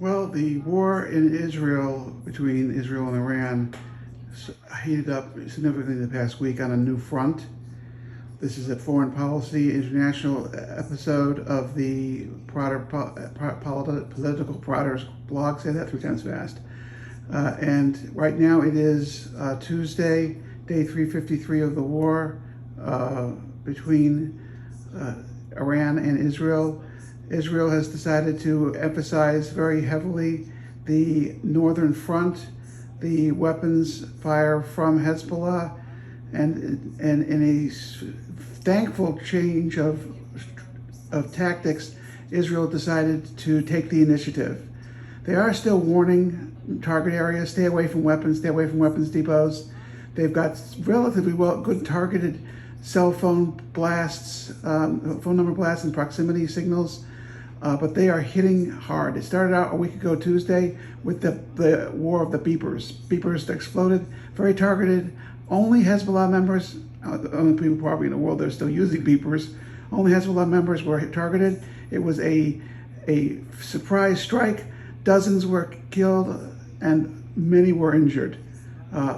Well, the war in Israel, between Israel and Iran, heated up significantly the past week on a new front. This is a foreign policy international episode of the Political Prodder's blog. Say that 3 times fast. And right now it is Tuesday, day 353 of the war between Iran and Israel. Israel has decided to emphasize very heavily the northern front, the weapons fire from Hezbollah, and in a thankful change of tactics, Israel decided to take the initiative. They are still warning target areas, stay away from weapons depots. They've got relatively good targeted cell phone blasts, phone number blasts and proximity signals, but they are hitting hard. It started out a week ago Tuesday with the war of the beepers. Beepers that exploded, very targeted. Only Hezbollah members, the only people probably in the world that are still using beepers, only Hezbollah members were targeted. It was a surprise strike. Dozens were killed and many were injured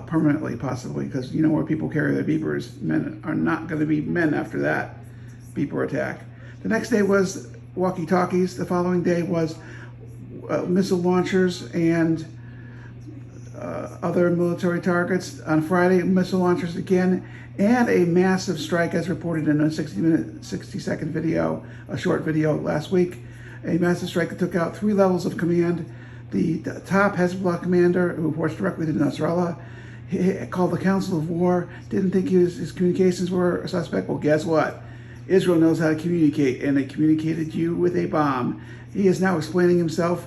permanently, possibly, because you know where people carry their beepers, men are not going to be men after that beeper attack. The next day was walkie-talkies. The following day was missile launchers and other military targets. On Friday, missile launchers again, and a massive strike as reported in a 60-second video, a short video last week. A massive strike that took out 3 levels of command. The top Hezbollah commander, who reports directly to Nasrallah, he called the Council of War, didn't think his communications were suspect. Well, guess what? Israel knows how to communicate, and they communicated you with a bomb. He is now explaining himself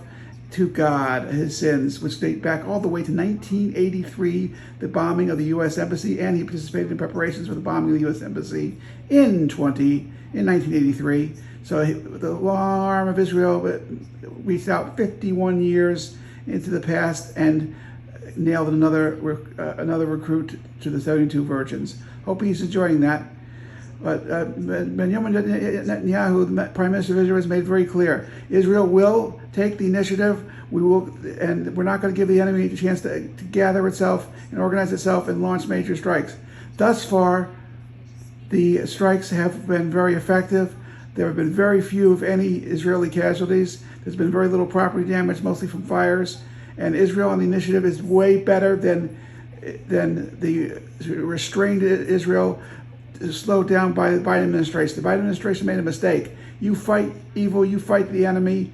to God, his sins, which date back all the way to 1983, the bombing of the U.S. Embassy, and he participated in preparations for the bombing of the U.S. Embassy in 1983. So the long arm of Israel reached out 51 years into the past and nailed another recruit to the 72 virgins. Hope he's enjoying that. But Benjamin Netanyahu, the Prime Minister of Israel, has made very clear: Israel will take the initiative. And we're not going to give the enemy a chance to gather itself and organize itself and launch major strikes. Thus far, the strikes have been very effective. There have been very few, if any, Israeli casualties. There's been very little property damage, mostly from fires. And Israel on the initiative is way better than the restrained Israel slowed down by the Biden administration. The Biden administration made a mistake. You fight evil, you fight the enemy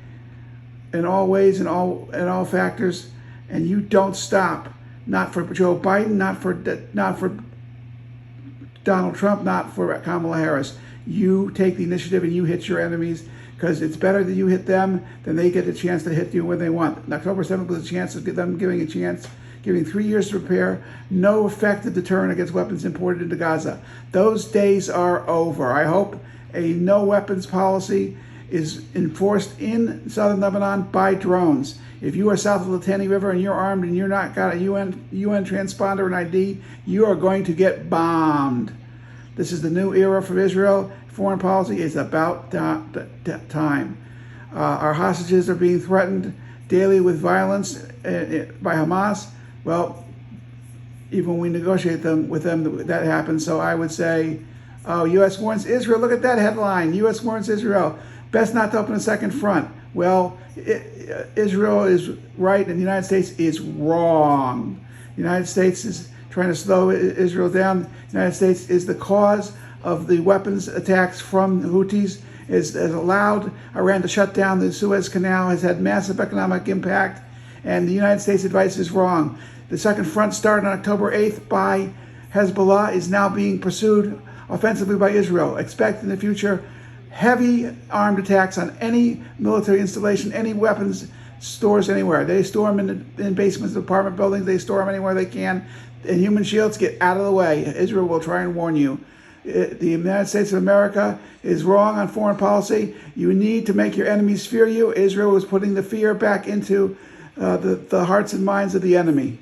in all ways, in all factors, and you don't stop. Not for Joe Biden, not for Donald Trump, not for Kamala Harris. You take the initiative and you hit your enemies, because it's better that you hit them than they get a chance to hit you when they want. And October 7th was a chance of them giving 3 years to prepare, no effective deterrent against weapons imported into Gaza. Those days are over. I hope a no weapons policy is enforced in southern Lebanon by drones. If you are south of the Litani River and you're armed and you're not got a UN transponder and ID, you are going to get bombed. This is the new era for Israel. Foreign policy is about time. Our hostages are being threatened daily with violence by Hamas. Well, even when we negotiate with them, that happens. So I would say, oh, U.S. warns Israel. Look at that headline. U.S. warns Israel. Best not to open a second front. Well, Israel is right and the United States is wrong. The United States is trying to slow Israel down. The United States is the cause of the weapons attacks from the Houthis, has allowed Iran to shut down the Suez Canal, has had massive economic impact, and the United States advice is wrong. The second front started on October 8th by Hezbollah is now being pursued offensively by Israel. Expect in the future heavy armed attacks on any military installation, any weapons stores anywhere. They store them in basements of apartment buildings. They store them anywhere they can. And human shields, get out of the way. Israel will try and warn you. The United States of America is wrong on foreign policy. You need to make your enemies fear you. Israel is putting the fear back into the hearts and minds of the enemy.